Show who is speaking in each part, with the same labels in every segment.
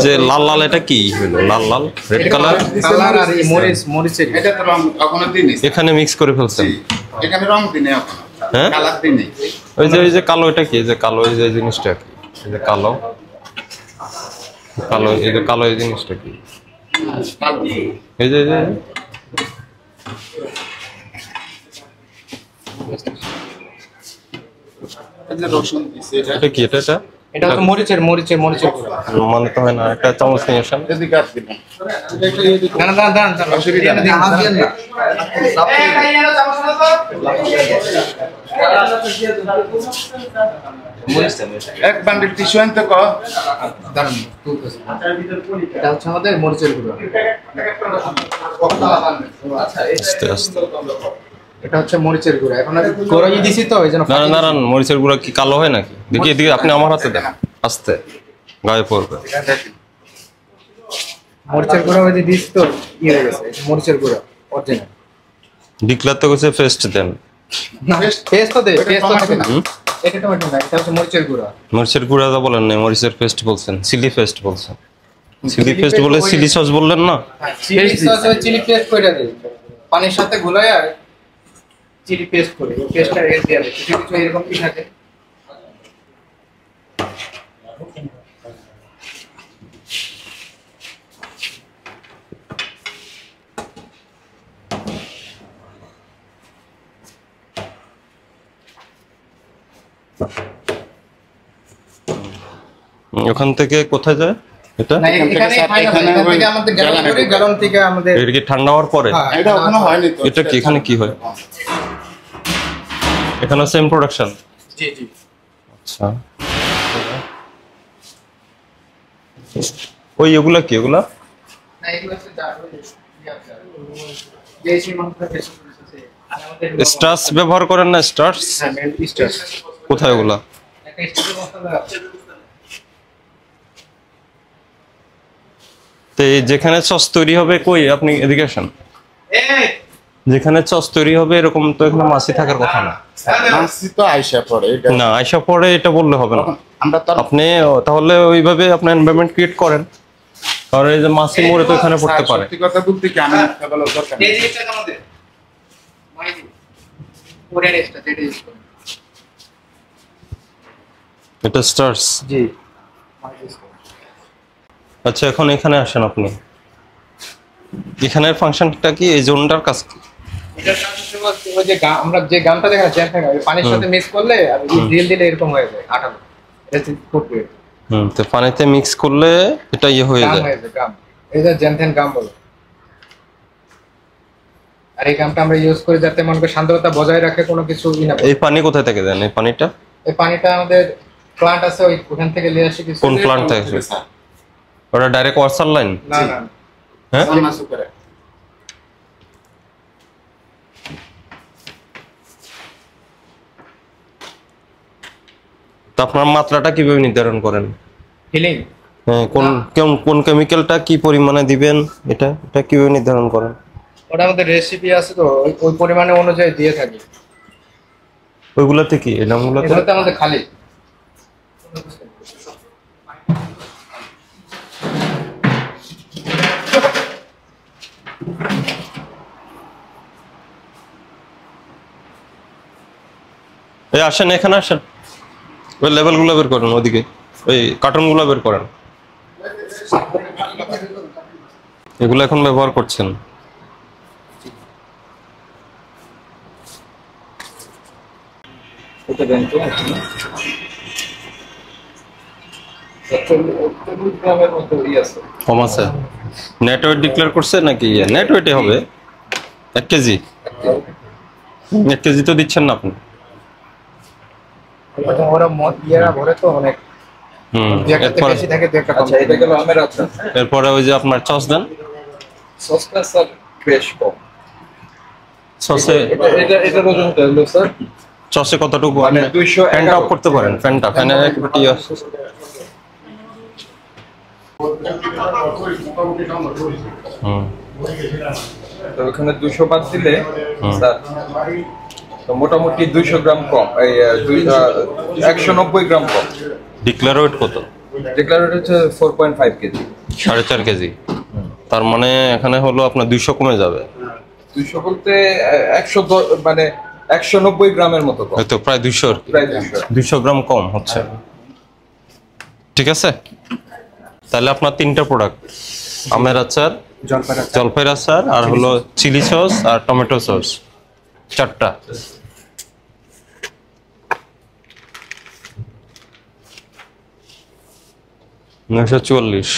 Speaker 1: যে লাল লাল এটা কি হলো? লাল লাল রেড কালার
Speaker 2: কালার আর এই মরিচের
Speaker 3: এটা তো রং এখনো দিইনি।
Speaker 1: এখানে মিক্স করে ফেলছেন?
Speaker 3: এখানে রং দিইনি এখনো।
Speaker 1: হ্যাঁ
Speaker 3: কালার দিইনি।
Speaker 1: ওই যে কালো এটা কি? এই যে কালো এই যে জিনিসটা কি? এই যে কালো কালো এই যে কালো এই জিনিসটা কি?
Speaker 3: কালো।
Speaker 1: এই যে
Speaker 3: এই যে রসুন দিছে
Speaker 1: এটা কি? এটা
Speaker 2: এটা তো মরিচের গুঁড়া।
Speaker 1: মনে তো হয় না। একটা চামচ নিয়ে আসেন।
Speaker 3: এদিকে আসবে না।
Speaker 2: দাঁড়ান
Speaker 3: অসুবিধা নেই। এক বান্ডিল টিস্যু আনতে ক।
Speaker 2: দাঁড়ান এটা হচ্ছে আমাদের মরিচের গুঁড়া।
Speaker 1: আস্তে আস্তে
Speaker 2: এটা হচ্ছে মরিচের গুঁড়া। এখন আমি গরমই দিছি তো এই জন্য
Speaker 1: নারান মরিচের গুঁড়া কি কালো হয় নাকি? দেখি এদিকে আপনি আমার হাতে দেন। আস্তে গায়ে পড়বে।
Speaker 2: মরিচের গুঁড়া ওই যে দিছি তো হয়ে গেছে। মরিচের গুঁড়া অরিজিনাল।
Speaker 1: ডিক্লার তো কিছু পেস্ট দেন।
Speaker 2: না পেস্ট তো দে, পেস্ট তো থাকে না। এটা টমেটো না, এটা হচ্ছে মরিচের গুঁড়া।
Speaker 1: মরিচের গুঁড়া তো বলেন না, মরিচের পেস্ট বলছেন। চিলি পেস্ট বলছেন। চিলি পেস্ট বলে চিলি সস বললেন না?
Speaker 2: চিলি সস ওই চিলি পেস্ট কইরা দেই। পানির সাথে গুলায়া চিলি পেস্ট করে। পেস্টটা এর দিয়ে দেই। কিছু এরকম কি থাকে?
Speaker 1: ওখান থেকে কোথায় যায় এটা?
Speaker 2: না এখানে থেকে আমাদের গ্যালন থেকে আমাদের
Speaker 1: এর কি ঠান্ডা হওয়ার পরে?
Speaker 3: এটা এখনো হয়নি তো।
Speaker 1: এটা কি এখানে কি হয়? এখানে সেম প্রোডাকশন?
Speaker 2: জি জি।
Speaker 1: আচ্ছা ওই এগুলা কি? এগুলা
Speaker 2: না এগুলো হচ্ছে জেসি মাত্রা বেশি করেছে। আর আমাদের
Speaker 1: স্টার্চ ব্যবহার করেন না? স্টার্চ
Speaker 2: হ্যাঁ মেন স্টার্চ।
Speaker 1: কোথায় ওগুলা?
Speaker 2: একটা স্টার্চের মশলা আছে।
Speaker 1: তো যেখানে সস তৈরি হবে কই আপনি এদিকে আসেন। যেখানে সস তৈরি হবে এরকম তো এখানে মাছি থাকার কথা না।
Speaker 3: মাছি তো আইসা পড়ে এটা।
Speaker 1: না আইসা পরে এটা বললে হবে না।
Speaker 3: আমরা তো
Speaker 1: আপনি তাহলে ওইভাবে আপনার এনভায়রনমেন্ট ক্রিয়েট করেন, কারণ এই যে মাছি মরে তো এখানে পড়তে পারে।
Speaker 3: সত্যি কথা বলতে কি আমি একটা বলার দরকার নেই।
Speaker 2: এই জিনিসটা আমাদের মাইদি কোরিয়ান স্টার্চ এটা ইউজ করি।
Speaker 1: এটা স্টার্চ?
Speaker 2: জি।
Speaker 1: আচ্ছা এখন এখানে আসেন আপনি। এখানের ফাংশনটা কি? এই জোনটার কাজ কি?
Speaker 2: এটা হচ্ছে ওই যে আমরা যে গামটা দেখা জ্যাম থাকে পানির সাথে মিক্স করলে আর ড্রিল দিলে এরকম হয়ে যায় আঠালো। এটা ফুটবে।
Speaker 1: তো পানিতে মিক্স করলে এটা ইয়ে হয়ে যায়।
Speaker 2: গাম এই যে জ্যামথেন গাম বলে। আর এই গামটা আমরা ইউজ করি যাতে মনকে শান্ততা বজায় রাখে, কোনো কিছু না।
Speaker 1: এই পানি কোথায় থেকে দেন? এই পানিটা
Speaker 2: এই পানিটা আমাদের প্লান্ট আছে ওখান থেকে নিয়ে আসি। কিছু
Speaker 1: কোন প্লান্ট থেকে? ওটা ডাইরেক্ট ওয়াটার লাইন?
Speaker 2: না না
Speaker 1: হ্যাঁ
Speaker 3: সালমাসু করে।
Speaker 1: তো আপনার মাত্রাটা কিভাবে নির্ধারণ করেন?
Speaker 2: হিলিং
Speaker 1: কোন কোন কেমিক্যালটা কি পরিমাণে দিবেন এটা কিভাবে নির্ধারণ করেন?
Speaker 2: ওটা আমাদের রেসিপি আছে তো ওই পরিমাণে অনুযায়ী দিয়ে থাকি।
Speaker 1: ওইগুলাতে কি এই নামগুলোতে?
Speaker 2: এগুলোতে আমাদের খালি
Speaker 1: এই আসেন এখানে আসেন। ওই লেভেলগুলো বের করেন, ওদিকে ওই কার্টুনগুলো বের করেন। এগুলো এখন ব্যবহার করছেন? কম আছে? নেটওয়েট ডিক্লেয়ার করছে নাকি? নেটওয়েটে হবে 1 কেজি। 1 কেজি তো দিচ্ছেন না আপনি।
Speaker 2: ওরা মদ ইয়ারা ভরে তো অনেক।
Speaker 1: এরপরে
Speaker 2: বেশি থাকে একটা। আচ্ছা এটা গেল আমের আচার।
Speaker 1: এরপরে ওই যে আপনার সস দেন।
Speaker 2: সসটা স্যার বেশ কম।
Speaker 1: সসে
Speaker 2: এটা ওজনটা হলো স্যার
Speaker 1: সসে কতটুকু?
Speaker 2: মানে 200
Speaker 1: ফ্যানটা অফ করতে পারেন। ফ্যানের একটু
Speaker 4: তো ওখানে 200 বাদ দিলে স্যার তো মোটামুটি 200 গ্রাম কম, এই 190 গ্রাম কম।
Speaker 1: ডিক্লেয়ার ওয়েট কত?
Speaker 4: ডিক্লারেড হচ্ছে 4.5 কেজি।
Speaker 1: 4.5 কেজি। তার মানে এখানে হলো আপনার 200 কমে যাবে।
Speaker 4: 200 বলতে 110 মানে 190 গ্রামের মতো কম।
Speaker 1: হয়তো প্রায় 200 আর কি।
Speaker 4: প্রায়
Speaker 1: 200 গ্রাম কম হচ্ছে। ঠিক আছে, তাহলে আপনার 3টা প্রোডাক্ট, আমের আচার, জলপাইয়ের আচার, আর হলো চিলি সস আর টমেটো সস, 4টা। নয়শো 44।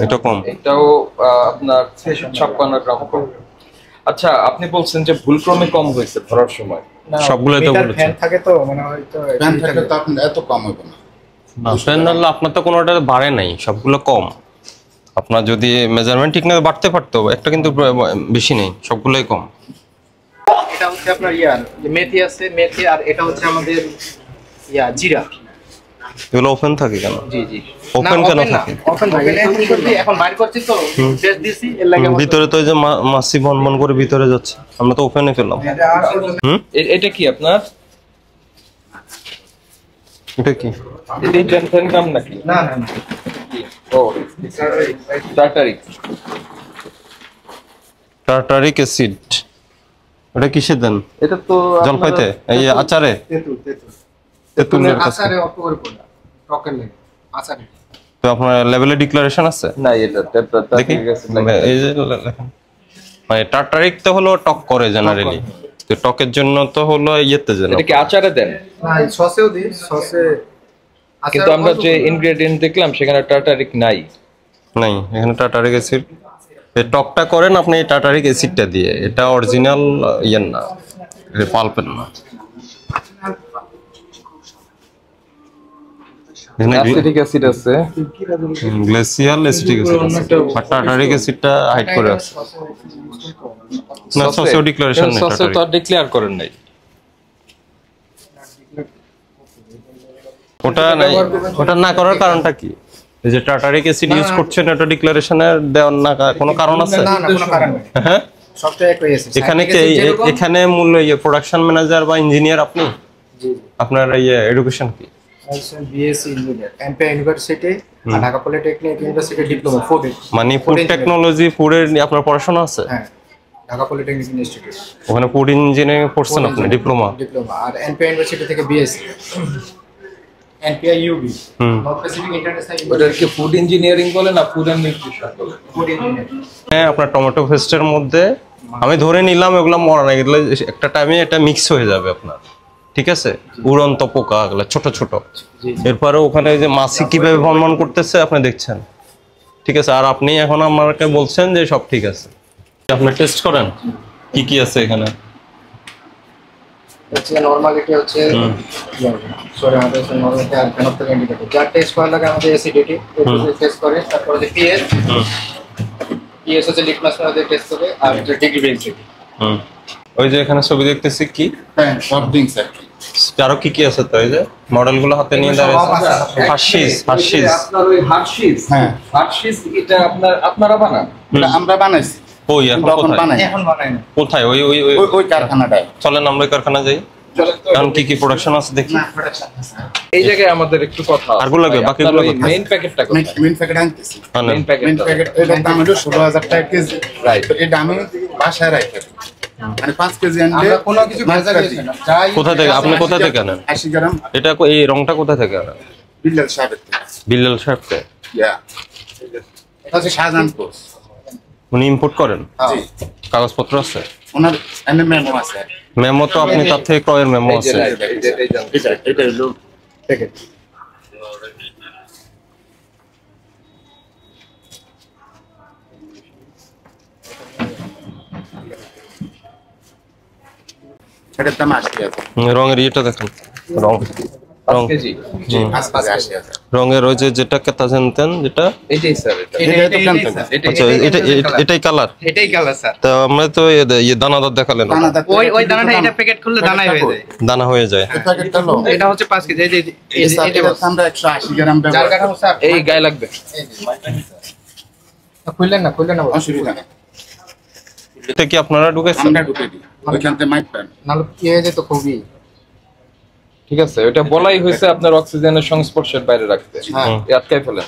Speaker 1: এটা কম।
Speaker 4: এটাও আপনার 56 গ্রাম কম। আচ্ছা, আপনি বলছেন যে ভুলক্রমে কম হয়েছে ধরার সময়।
Speaker 1: সবগুলোই তো বলেছি।
Speaker 2: ফ্যান থাকে তো মানে হয়তো
Speaker 3: প্যান থাকলে তো আপনার এত কম হবে না।
Speaker 1: না, ফাইনালি আপনার তো কোনোটা বাড়ে নাই, সবগুলো কম। আপনার যদি মেজারমেন্ট ঠিক না বাড়তে পারতো, একটা কিন্তু বেশি নেই, সবগুলোই কম।
Speaker 2: এটা হচ্ছে আপনার মেথি আছে, মেথি, আর এটা হচ্ছে আমাদের জিরা।
Speaker 1: এগুলো ওপেন থাকে কেন?
Speaker 2: জি জি।
Speaker 1: ওপেন কেন থাকে?
Speaker 2: ওপেন এখন বাইর করছি তো টেস্ট দিছি এর লাগে
Speaker 1: ভিতরে তো ওই যে মাছি বন বন করে ভিতরে যাচ্ছে, আমরা তো ওপেনে ফেললাম।
Speaker 4: এটা কি আপনার?
Speaker 1: এটা কি?
Speaker 4: এটা 10 গ্রাম নাকি?
Speaker 2: না না না।
Speaker 4: ও, টার্টারিক।
Speaker 1: Tartaric acid. এটা কিসে দেন?
Speaker 4: এটা তো
Speaker 1: জলপাইতে, এই আচারে,
Speaker 2: তেঁতুল তেঁতুল
Speaker 1: তেঁতুলের কাছে।
Speaker 2: আচারে অল্প করে পড়া টকের লাগে আচারে।
Speaker 1: তো আপনার লেভেলে ডিক্লারেশন আছে?
Speaker 4: না, এটা
Speaker 1: দেখি এই যে লেখেন, মানে টার্টারিক তো হলো টক করে জেনারেলি, তো টকের জন্য তো হলো ইয়েতে যেন।
Speaker 4: এটা কি আচারে দেন?
Speaker 2: না, সসেও দিই, সসে।
Speaker 4: কিন্তু আমরা যে ইনগ্রেডিয়েন্ট দেখলাম সেখানে টার্টারিক নাই।
Speaker 1: নাই, এখানে টার্টারিক অ্যাসিড। এই টকটা করেন আপনি এই টার্টারিক অ্যাসিডটা দিয়ে, এটা অরিজিনাল ইয়ের না, এটা পাল্পের না। এখানে
Speaker 4: অ্যাসিটিক অ্যাসিড আছে,
Speaker 1: গ্লেসিয়াল অ্যাসিটিক অ্যাসিড আছে, আর টার্টারিক অ্যাসিডটা হাইড করে আছে। না, সোসিও ডিক্লারেশন নেই,
Speaker 4: সসে তো ডিক্লেয়ার করেন নাই।
Speaker 1: ওটা নাই, ওটা না করার কারণটা কি? এই যে টার্টারিক অ্যাসিড ইউজ করছেন, এটা ডিক্লারেশনে দেওয়ার না কোনো কারণ আছে?
Speaker 2: না না, কোনো কারণ নেই।
Speaker 1: হ্যাঁ,
Speaker 2: সবটাই একই আছে।
Speaker 1: এখানে কি এখানে মূল প্রোডাকশন ম্যানেজার বা ইঞ্জিনিয়ার আপনি?
Speaker 2: জি জি।
Speaker 1: আপনার এডুকেশন কি?
Speaker 2: বিএসসি ইঞ্জিনিয়ার, এমপিআই ইউনিভার্সিটি আর Dhaka polytechnic university diploma food.
Speaker 1: মানে ফুড টেকনোলজি, ফুডের আপনার পড়াশোনা আছে?
Speaker 2: হ্যাঁ, ঢাকা পলিটেকনিক ইনস্টিটিউট।
Speaker 1: ওখানে ফুড ইঞ্জিনিয়ারিং পড়ছেন আপনি, ডিপ্লোমা?
Speaker 2: ডিপ্লোমা। আর এনপিআই ইউনিভার্সিটি থেকে বিএসসি, এনপিআই ইউবি,
Speaker 1: হুম।
Speaker 2: নর্থ প্যাসিফিক ইন্টারন্যাশনাল
Speaker 4: ওটা কি ফুড ইঞ্জিনিয়ারিং বলে না ফুড এন্ড নিউট্রিশন বলে?
Speaker 2: Food engineer.
Speaker 1: হ্যাঁ, আপনার টমেটো পেস্টের মধ্যে আমি ধরে নিলাম এগুলো মরা না, এগুলো একটা টাইমে এটা মিক্স হয়ে যাবে আপনার, ঠিক আছে? উড়ন্ত পোকা এগুলো ছোট ছোট। এরপরে ওখানে যে মাছি কিভাবে ভ্রমণ করতেছে আপনি দেখছেন, ঠিক আছে? আর আপনি এখন আমাকে বলছেন যে সব ঠিক আছে। আপনি টেস্ট করেন কি কি আছে এখানে।
Speaker 2: হচ্ছে নরমালিটি হচ্ছে সরি আমাদের নরমালিটি আর ফেনোক্সিল ইন্ডিকেটর যা টেস্ট করা লাগে আমাদের অ্যাসিডিটি টেস্ট করে, তারপরে যে পিএইচ, পিএইচ হচ্ছে লিটমাস মেথডে টেস্ট করে, আর ডিগ্রি ডেনসিটি।
Speaker 1: ওই যে এখানে ছবি দেখতেছি কি,
Speaker 3: হ্যাঁ, সফট ড্রিঙ্কস আর কি।
Speaker 1: আরো কি কি আছে? তো এই যে মডেলগুলো হাতে নিয়ে দাঁড়িয়েছে, হার্শিস, হার্শিস।
Speaker 4: আপনার ওই হার্শিস,
Speaker 3: হ্যাঁ।
Speaker 4: হার্শিস এটা আপনারা বানান?
Speaker 3: এটা আমরা বানাইছি,
Speaker 1: ওই এখন
Speaker 3: তখন
Speaker 1: কোথায়?
Speaker 3: বানাই
Speaker 2: এখন বানাই না।
Speaker 1: কোথায়? ওই ওই
Speaker 3: ওই ওই কারখানাটায়।
Speaker 1: চলেন আমরা ওই কারখানা যাই, কারণ কি কি প্রোডাকশন আছে দেখি।
Speaker 2: না, প্রোডাকশন আছে।
Speaker 4: এই জায়গায় আমাদের একটু কথা আছে।
Speaker 1: আরগুলো লাগবে, বাকিগুলো
Speaker 4: আপনার ওই
Speaker 1: কোথায়?
Speaker 4: মেইন প্যাকেটটা কোথায়?
Speaker 3: মেন প্যাকেট আনতেছি।
Speaker 1: হ্যাঁ,
Speaker 4: মেইন
Speaker 3: মেন
Speaker 4: প্যাকেটটা
Speaker 3: প্যাকেট এটার দাম হলো 16,000 টাকা কেজি।
Speaker 4: রাইট।
Speaker 3: তো এটা আমি বাসায় রাখি, মানে 5 কেজি আনলে
Speaker 2: আমরা কোনো কিছু ভেজাল দিই না। যাই
Speaker 1: কোথা থেকে আপনি কোথা থেকে আনেন?
Speaker 3: 80 গ্রাম
Speaker 1: এটা এই রংটা কোথা থেকে আনেন?
Speaker 3: বিল্লাল সাহেবের থেকে।
Speaker 1: বিল্লাল সাহেবকে?
Speaker 3: ইয়া, এটা হচ্ছে শাহজাহানপুর।
Speaker 1: উনি ইম্পোর্ট করেন?
Speaker 3: জি,
Speaker 1: কাগজপত্র আছে?
Speaker 3: ওনার এনে মেমো আছে।
Speaker 1: মেমো তো আপনি তার থেকে ক্রয়ের মেমো
Speaker 4: এই যে
Speaker 1: আছে।
Speaker 4: right, এই জানতে চাই।
Speaker 3: এটা হলো
Speaker 2: প্যাকেট।
Speaker 3: এটার দাম 80,000।
Speaker 1: রঙের ইয়েটা দেখেন, রং,
Speaker 4: 5
Speaker 1: রং,
Speaker 4: কেজি।
Speaker 3: জি, 5 কেজি 80,000।
Speaker 1: রঙের ওই যে যেটা কেতা জানতেন যেটা,
Speaker 4: এটাই স্যার, এটা
Speaker 3: এটা তো কেন থাকে?
Speaker 1: আচ্ছা এটাই কালার।
Speaker 2: এটাই কালার স্যার।
Speaker 1: তা আমরা তো ইয়ে দানাদার দেখালেন,
Speaker 3: দানাদার
Speaker 2: ওই দানাটা এটা প্যাকেট করলে দানাই হয়ে যায়।
Speaker 1: দানা হয়ে যায়।
Speaker 3: এই প্যাকেটটা হলো
Speaker 2: এটা হচ্ছে 5 কেজি। এই যে
Speaker 3: এই সাথে আমরা 180 গ্রাম
Speaker 2: যার
Speaker 3: ব্যবহার
Speaker 2: কাটা স্যার
Speaker 4: এই গায়ে লাগবে।
Speaker 2: খুললেন না, খুললেন না,
Speaker 3: অসুবিধা নেই,
Speaker 1: এটা কি আপনারা ঢুকেছেন?
Speaker 3: আমরা ঢুকে দিই ওইখান থেকে মাইক পান।
Speaker 2: নাহলে কি হয়ে যেত খুবই।
Speaker 4: ঠিক আছে, ওটা বলাই হয়েছে আপনার অক্সিজেনের সংস্পর্শের বাইরে রাখতে,
Speaker 2: হ্যাঁ।
Speaker 4: আটকাই ফেলেন।